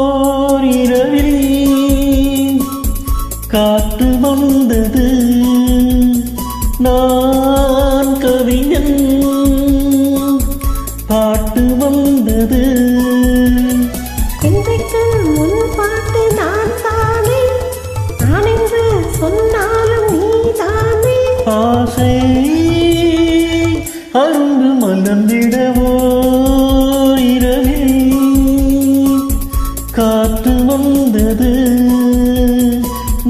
ஓரிரவில் காத்து வந்தது நான் கவிஞன் பாட்டு வந்தது இன்றைக்கு முன் பாட்டு நான் தானே நான் என்று சொன்னாலும் நீதானே ஆசை அரும்பு மலர்ந்திடவோ இரவில் காத்து வந்தது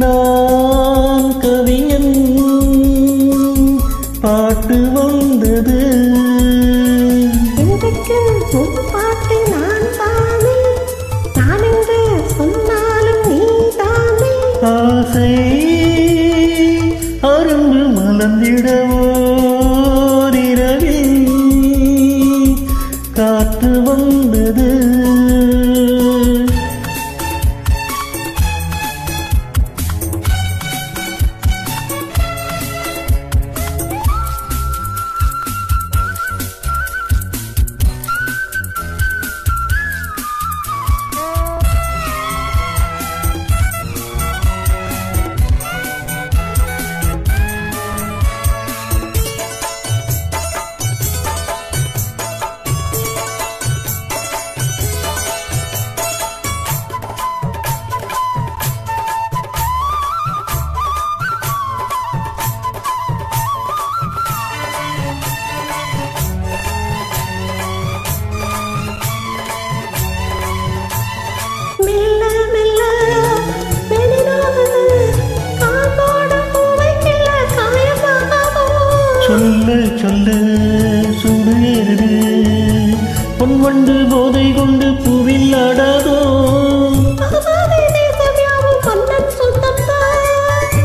நான் கவிஞன் பாட்டு வந்தது இன்றைக்கு முன் பாட்டு நான் தானே நான் என்று சொன்னாலும் நீதானே ஆசை அரும்பு மலர்ந்திடவோ இரவில் காத்து வந்தது சொல்ல சொல்ல சுடு ஏறுது பொன்வண்டு போதை கொண்டு பூவில் ஆடாதோ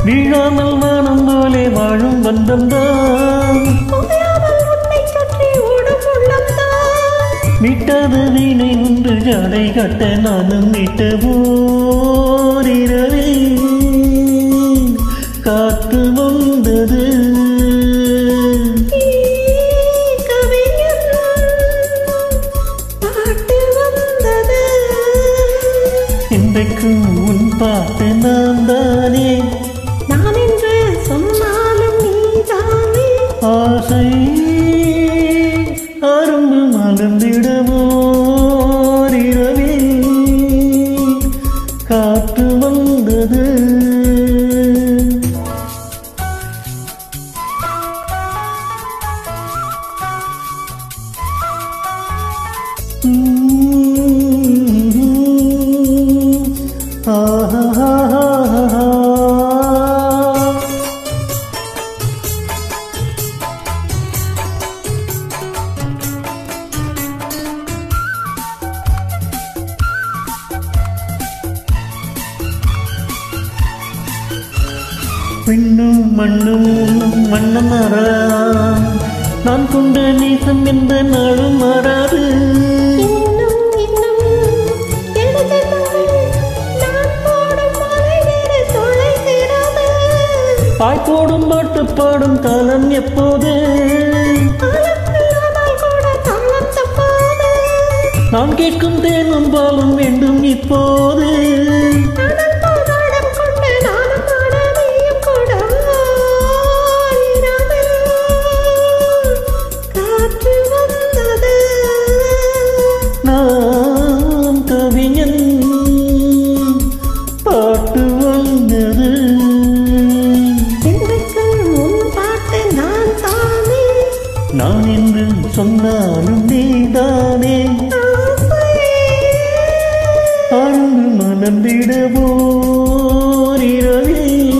வீழாமல் வானம் போலே வாழும் பந்தம்தான் மீட்டாத வீணை ஒன்று ஜாடை கட்ட நானும் மீட்ட ஓரிரவில் காத்து வந்தது இன்றைக்கு உன் பாட்டு நான் தானே நான் என்று சொன்னாலும் நீதானே ஆசை அரும்பு மலர்ந்திடவோ இரவில் காத்து வந்தது விண்ணும் மண்ணும் மன்னமரா நான் கொண்ட நேசம் எந்த நாளும் மாறாது பாய் போடும் பாட்டு பாடும் காலம் எப்போது நான் கேட்கும் தேனும் பாலும் வேண்டும் இப்போது நான் கவிஞன் பாட்டு வந்தது நான் என்று சொன்னாலும் நீதானே அன்பு மலர்ந்திடவோ இரவில்